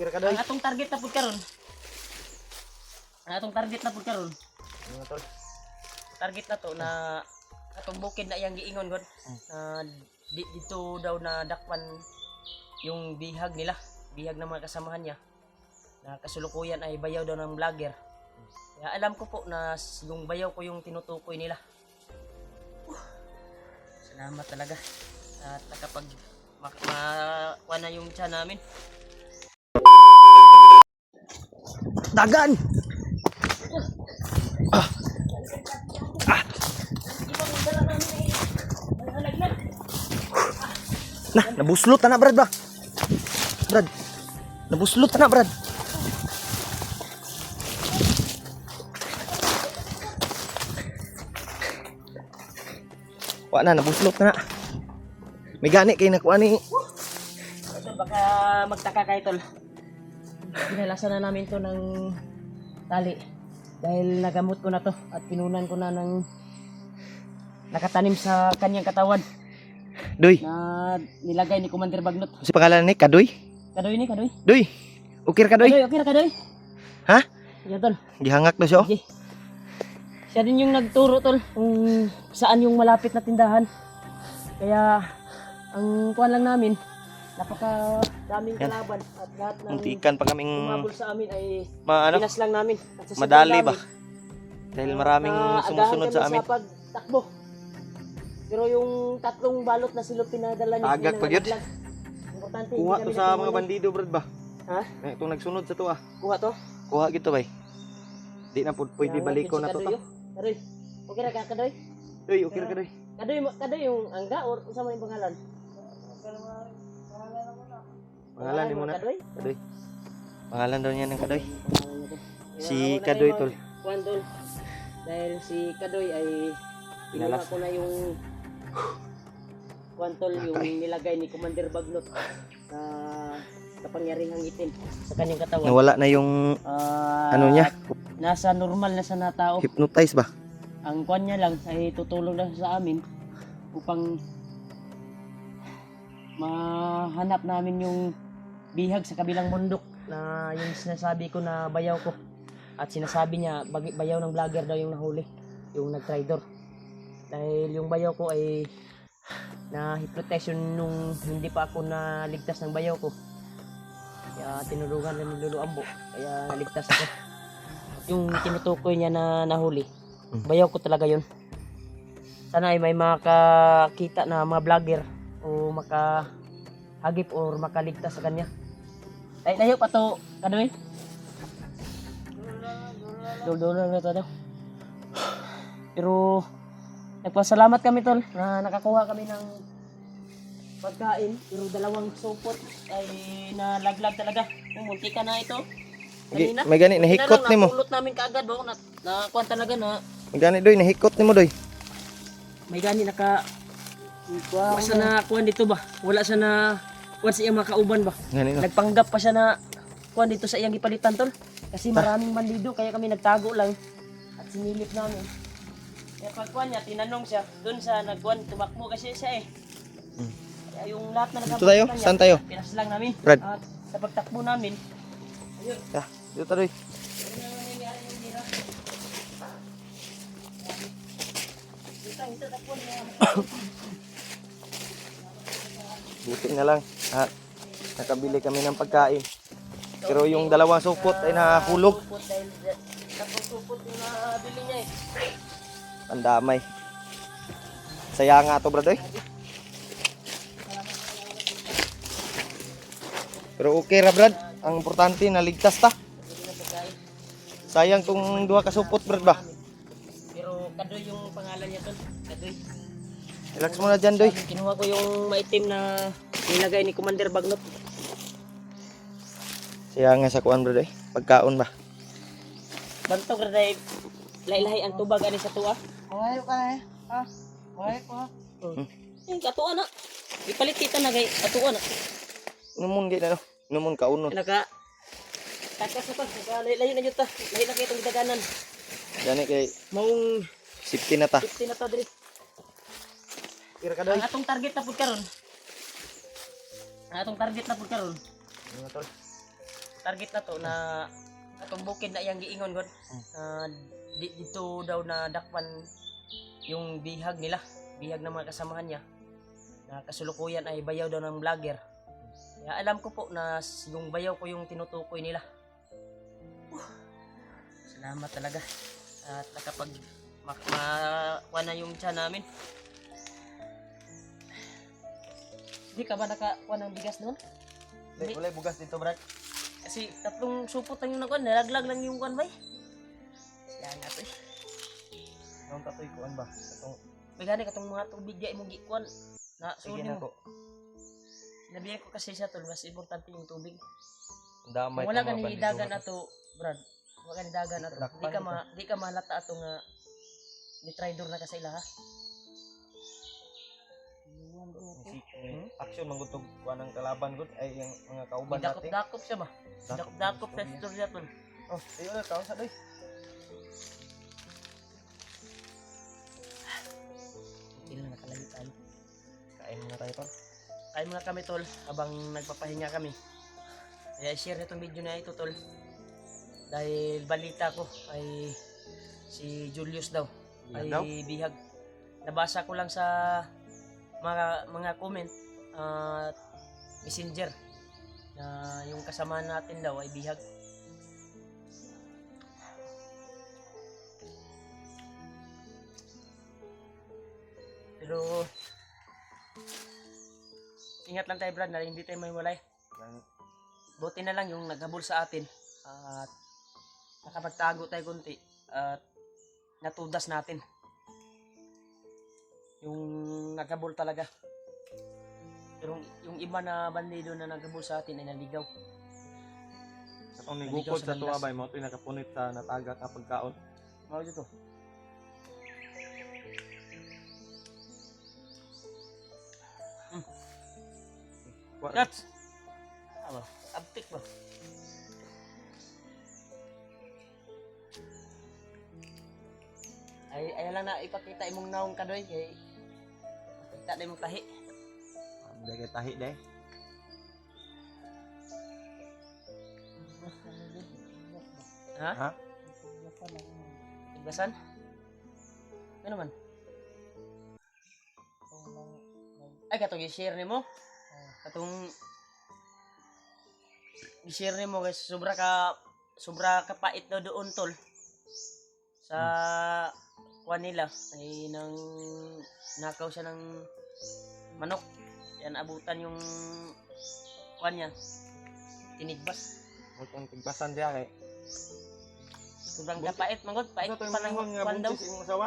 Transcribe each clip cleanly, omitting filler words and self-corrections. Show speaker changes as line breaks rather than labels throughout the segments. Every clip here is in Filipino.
Okay ra ka doy.
Ang atong target na pud karon. Ang atong target na pud karon.
Mga tol.
Target na to na atong bukid na iyang giingon god. Na dito daw na dakpan yung bihag nila, bihag ng mga kasamahan niya. Na kasulukuyan ay bayaw daw ng vlogger. Kaya alam ko po na yung bayaw ko yung tinutukoy nila. Salamat talaga at nakapag makuha na yung tiyan namin.
Dagan. Nah, nabuslot na Brad ba? Brad. Nabuslot na Brad. Wa na nabuslot na. May gani kay nakuha ni.
Tol, baka magtaka kayo tol. Ginalasan na namin to ng tali dahil nagamot ko na to at pinunan ko na ng nakatanim sa kanyang katawan
Doy.
na nilagay ni Commander Bagnot.
Si pangalan ni Kadoy?
Kadoy ni, kadoy.
Doy. Okay ka Doy?
Kadoy, okay na kadoy.
Ha?
Yan tol.
Gihangak na siya.
Sige. Siya din yung nagturo tol kung saan yung malapit na tindahan. Kaya ang kuhan lang namin, napaka daming kalaban at lahat ng
Muntikan pa kaming
umabol sa amin ay
ano,
pinas lang namin. At sa
madali
sobrang
ba?
dami,
Dahil maraming
naagahan
sumusunod
kami
sa amin.
sa pagtakbo. Pero yung tatlong balot na silog pinadala niya.
Agak pa yun.
Importante.
Kuha
hindi
to
kami
sa mga
nagkamali.
bandido Brad ba?
Ha?
Itong nagsunod sa to ah.
Kuha to?
Kuha gito bay. Di na po pwede
Kaya,
baliko
yun si
na to
Kadoy,
ta.
oh. Kadoy. Okay na ka, Kadoy?
Doy, okay ka Doy.
Kadoy yung angga or usama yung pangalan?
Pangalan ni mo na.
Kadoy?
Kadoy. Pangalan daw niya ng Kadoy.
Pangalan niya to.
Si
Kaya, ako
Kadoy,
na kayo
tol.
Kuhan, tol. Dahil si Kadoy ay pinuha
Pinalas.
ko na yung kuhan, tol, yung nilagay ni Commander Bagnot sa kapangyarihang itim sa kanyang katawan.
Nawala na yung ano niya,
Nasa normal na sa natao.
hypnotize ba?
Ang kuhan niya lang ay tutulong na sa amin upang mahanap namin yung bihag sa kabilang bundok na yung sinasabi ko na bayaw ko. At sinasabi niya bayaw ng vlogger daw yung nahuli, yung nag-traitor. Dahil yung bayaw ko ay na hypnotize nung hindi pa ako naligtas ng bayaw ko. Kaya tinulungan na ni Lolo Ambo. Kaya naligtas ako. Yung tinutukoy niya na nahuli, bayaw ko talaga yun. Sana ay may makakita na mga vlogger o makahagip or makaligtas sa kanya. Ay, layo pa to, Kadoy. Dol-dolan na to daw. Pero nagpasalamat kami tol na nakakuha kami ng pagkain. Pero dalawang supot ay nalaglag talaga. Yung munti ka na ito. Kanina.
May gani nahikot nimo.
Napulot namin kaagad ba? Nakuha talaga na.
May gani Doy, nahikot nimo Doy.
May gani wala siya na kuha dito ba? Wala siya na kuha sa iyang mga kauban ba?
Gani no.
Nagpanggap pa siya na kuha dito sa iyang ipalitan tol. Kasi maraming bandido kaya kami nagtago lang at sinilip namin. Kaya pag kuha niya, tinanong siya, doon sa nagkuhan, tumakbo kasi siya eh. Kaya yung lahat na
Dito tayo, saan tayo?
pinas lang namin.
Brad.
At sa pagtakbo namin, ayun,
Ah, dito Doy.
yun ang nangyayari yung hira. Ito takbo niya.
Buti na lang at nakabili kami ng pagkain. Pero yung dalawang supot ay nahulog.
Supot dahil supot yung nabili niya eh.
Pandamay. Saya nga to Brad Doy. Pero okay ra Brad. Ang importante naligtas ta. Sayang tong duha ka supot Brad ba.
Pero Kadoy yung pangalan niya tol. Kadoy.
Relax mo na dyan Doy.
Kinuha ko yung maitim na nilagay ni Commander Bagnot.
Saya nga sa kuan Brad Doy. Pagkaon ba.
Bantog ra day lahi-lahi ang tubag ani sa tuwa.
Mangayo ka na eh. Ha? Mangayo ko ha?
Yung katuwa na. Ipalit kita na kay katuwa na.
Numon gid na no. Numon kaunon.
Naka takas na pa. Layo na yun ta. Lahi na kayo itong daganan.
Gani kay
Maong
safety na ta.
50 na to diri.
Kira ka
Ang atong target na pud karon. Ang atong target na pud karon. target na to na atong bukid na iyang giingon god. Dito daw na dakpan yung bihag nila, bihag ng mga kasamahan niya. Na kasulukuyan ay bayaw daw ng vlogger. Kaya alam ko po na yung bayaw ko yung tinutukoy nila. Salamat talaga. At nakapag makuha na yung tiyan namin. Hindi ka ba nakakuha ng bigas doon?
Wala bugas dito, Brad.
Kasi tatlong supot lang yung nakuha, nalaglag lang yung kuhan ba? Yan nga to eh.
Anong tatoy kuan ba? Itong
Bagani katong mga tubig di mo gikuan na
sige
suni
na
mo.
ko.
Sinabihan ko kasi sa tol, mas importante yung tubig.
Damay
Kung wala
pa
ka
mga
ni
bandito
dagan
mo.
ato, Brad. Wala ka ni dagan ato.
Dakpan
Di ka malata ato nga ni traidor na kasi ila ha.
Action manggutog kuan ng kalaban gud ay yung mga kauban natin.
Dakop-dakop siya ba? Dakop-dakop sa istorya tol.
Oh, ayo na kaon sa doy.
Ilan nakalagi tayo.
Kain muna tayo pa.
Kain muna kami tol habang nagpapahinga kami. Kaya share itong video na ito tol. Dahil balita ko ay si Julius daw ay bihag. Nabasa ko lang sa mga comment at messenger na yung kasama natin daw ay bihag. Pero ingat lang tayo Brad na hindi tayo maiwalay. Buti na lang yung naghabol sa atin at nakapagtago tayo kunti at natudas natin yung naghabol talaga. Pero yung iba na bandido na naghabol sa atin ay naligaw.
Atong nigukod sa tuwa bay mo ito'y nakapunit sa natagak nga pagkaon.
Mao dito. That's apa? Abtik ba? Ay lang na ipakita imong naong kadoy kay pakita na imong tahi.
Dagay tahi day.
Ha?
Ha?
Igbasan? Ano man? Ay katong i-share nimo? Katong i-share nimo guys, sobra ka pait daw doon tol. Sa kuan nila ay nang nakaw siya ng manok. Yan abutan yung kuan niya. Tinigbas.
Mutong tigbasan diya kay.
Sobrang kapait mangod, pait
Ito
pa ng
nga
kuan daw.
buntis imong asawa.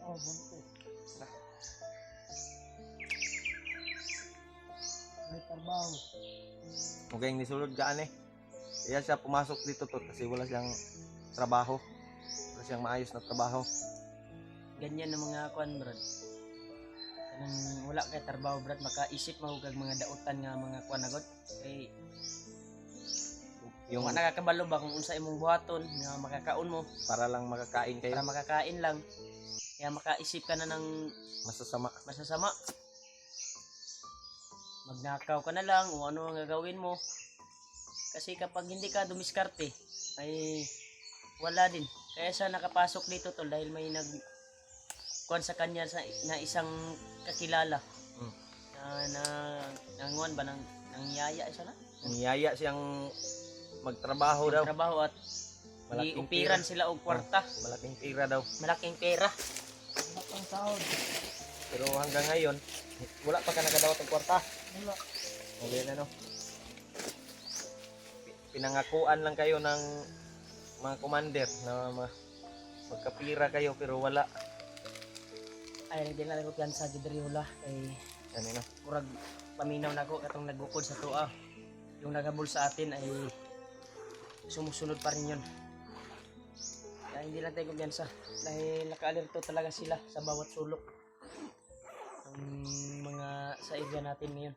Oh, buntis. May trabaho.
Mugay nisulod gaan eh. Kaya siya pumasok dito to kasi wala siyang trabaho. Wala siyang maayos na trabaho.
Ganyan ang mga kuan brad. Kanang wala kay trabaho brad, makaisip mo kag mga dautan nga mga kuan agad. Kay
Yung
yung nakakabalo ba kung unsa imong buhaton nga makakaon mo
para lang makakain kayo.
para makakain lang. Kaya makaisip ka na ng
Masasama.
masasama. Magnakaw ka na lang o ano ang gagawin mo. Kasi kapag hindi ka dumiskarte ay wala din. Kaya siya nakapasok dito tol dahil may kuan sa kanya na isang kakilala. Na nanguan ba nang yaya siya na?
Niyaya siyang magtrabaho daw.
Trabaho at
Malaking
iupiran
pera.
sila og kwarta.
Malaking tira daw.
Malaking pera.
Anak ang sahod.
Pero hanggang ngayon, wala pa ka nakadawat ng kwarta.
Wala.
Okay na no. Pinangakuan lang kayo ng mga commander na magkapira kayo pero wala.
Ay hindi na lang ko sa Gidriola kay
Ano no?
murag paminaw nako katong nagukod sa tuwa. Yung naghabol sa atin ay sumusunod pa rin yun. Kaya hindi lang tayo kumpiyansa dahil naka-alerto talaga sila sa bawat sulok ang mga sa area natin ngayon.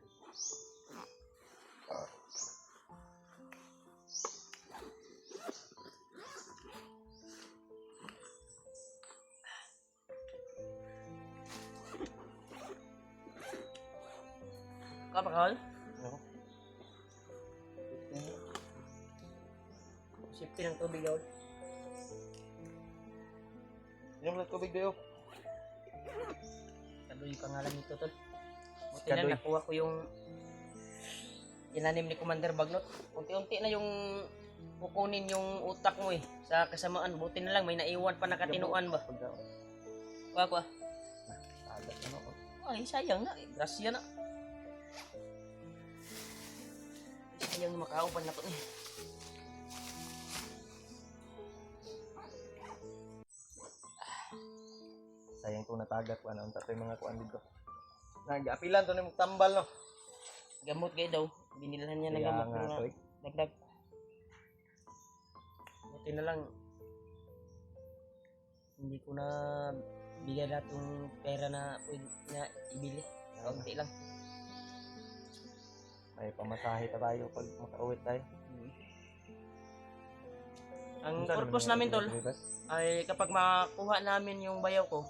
Kapakal?
Ano?
safety ng tubig daw.
Inom lang tubig dayo.
Kadoy yung pangalan nito tol. Buti
Kadoy.
na nakuha ko yung inanim ni Commander Bagnot. Unti-unti na yung kukunin yung utak mo eh sa kasamaan. Buti na lang may naiwan pa na katinuan ba. Kuha.
Agat ano ko.
Ay sayang na. Grasya na. Sayang makaupan na to eh.
Sayang kung natagat ko ano ang mga kuan dito. Nag-apilan to ni tambal no.
Gamot kayo daw. Binilhan niya ng
Kaya
gamot
nga,
na
toy.
dagdag. Buti na lang hindi ko na bigyan lahat yung pera na pwede na ibili. Kaunti lang.
May pamasahe pa tayo pag makauwi tayo.
Ang purpose namin tol ay kapag makuha namin yung bayaw ko,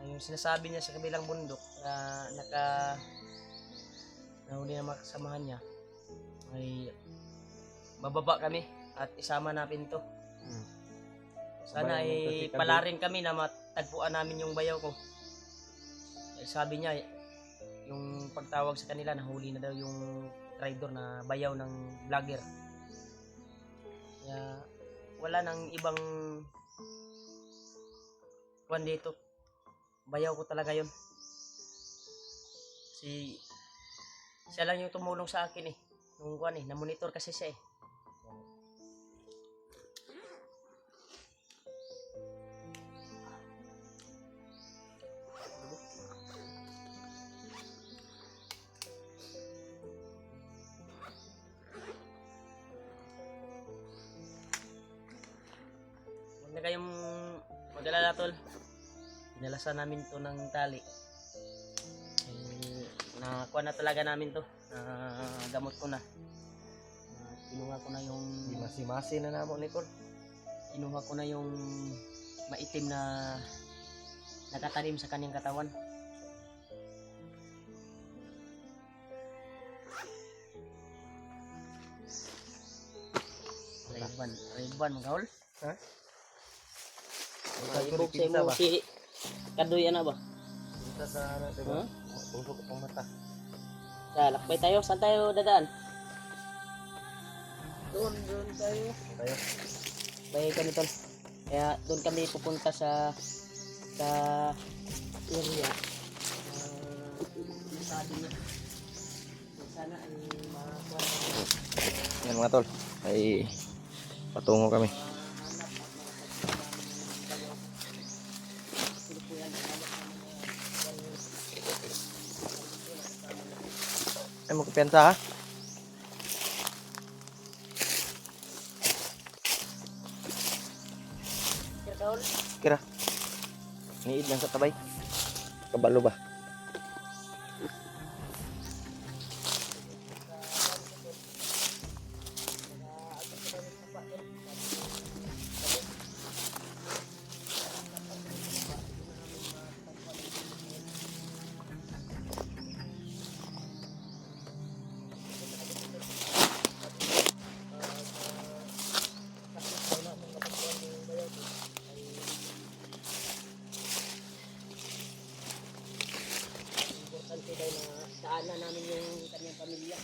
yung sinasabi niya sa kabilang bundok na nahuli na makasamahan niya, ay bababa kami at isama natin to. Sana ay pala rin kami na matagpuan namin yung bayaw ko. Sabi niya, yung pagtawag sa kanila, nahuli na daw yung trader na bayaw ng vlogger. Kaya wala nang ibang kuwan dito. Bayaw ko talaga yun. Siya lang yung tumulong sa akin eh. Nung kuwan eh, na-monitor kasi siya eh. Huwag na kayong mag-alala tol. Pinalasan namin to ng tali. Nakuha na talaga namin to. Gamot ko na. Kinuha ko na yung
Di masi-masi na namo ni tol.
kinuha ko na yung maitim na nakatanim sa kanyang katawan. Rayban mga hol.
Ha?
Ibog sa imo si Kadoy ana ba?
Kita sa ano, diba?
Huh?
Tusok ang mata.
Sa lakbay tayo, saan tayo dadaan?
Doon tayo.
Tayo.
Bay kami tol. Kaya doon kami pupunta sa area. Sabi niya. Sana ay makakuha namin.
Yan mga tol. Ay patungo kami. Ay mo kapensa ha? Kira. Niid lang sa tabay. Kabalo ba?
Importante daw na daanan namin yung kanyang pamilya.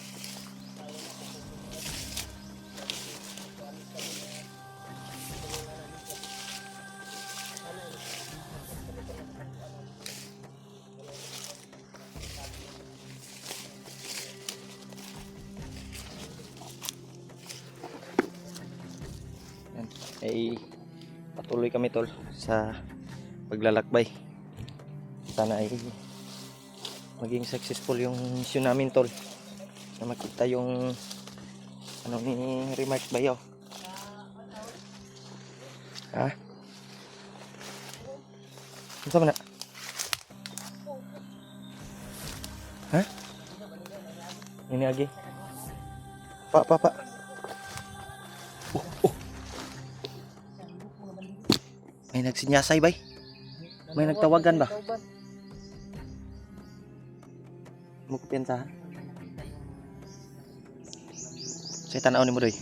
Yan. Ay patuloy kami tol sa paglalakbay. Sana ay maging successful yung mission namin tol. Na makita yung ano ni Remark Bayaw. Ha? Ano ba na? Ha? Ini lagi. Pak. May nagsinyasay bay? May nagtawagan ba? Mo ko pensa. Saya tanaw ni mo doy.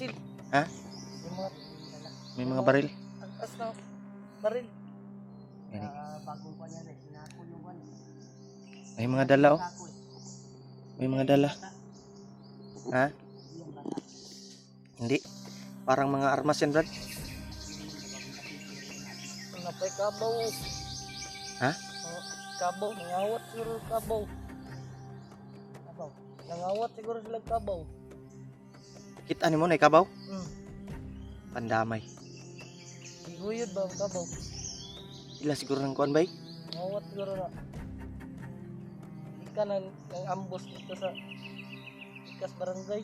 sil.
Ha?
Yung mga
May mga baril.
ang taas ng baril.
Gani.
Bagong pa niya, sinako yung ano.
May mga dala oh.
Sako eh.
May mga dala. Ha?
Yung bata.
Hindi. Parang mga armas yan, Brad.
Napay kabaw.
Ha?
Kabaw, nangawat siguro kabaw.
Kabaw.
Nangawat siguro sila kabaw.
Kita ni mo na ikabaw? Pandamay.
Siguyod ba ang kabaw?
Ila siguro ng kuan bay?
Nangawat siguro na. Ika ng ambos dito sa Ikas Barangay.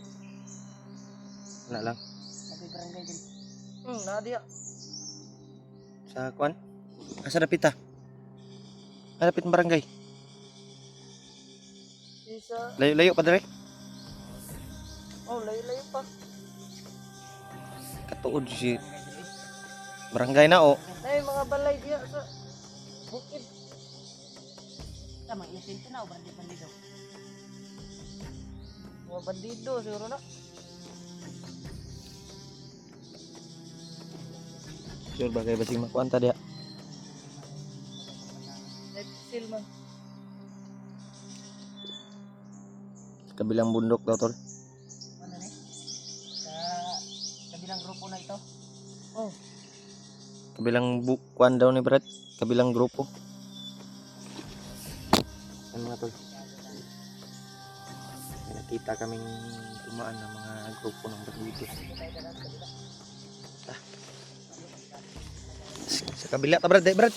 Wala lang.
Sabi barangay din.
Nadia.
Sa kuan? Asa dapit ta? Dapit ng barangay.
Isa.
Layo-layo pa dire.
Oh, layo-layo pa.
Katuod si barangay na oh.
Ay, mga balay diya sa bukid.
Tama, isin ko na o bandit bandido.
Mga bandido siguro na.
Sure ba kay basing makuan ta dia?
Life seal man.
Kabilang bundok daw tol.
Ano na Sa kabilang grupo na ito.
Oh,
Kabilang kuan daw ni Brad. Kabilang grupo. Ano mga tol? May nakita kaming tumaan ng mga grupo ng bandido. Sa kabila ta Brad, Brad.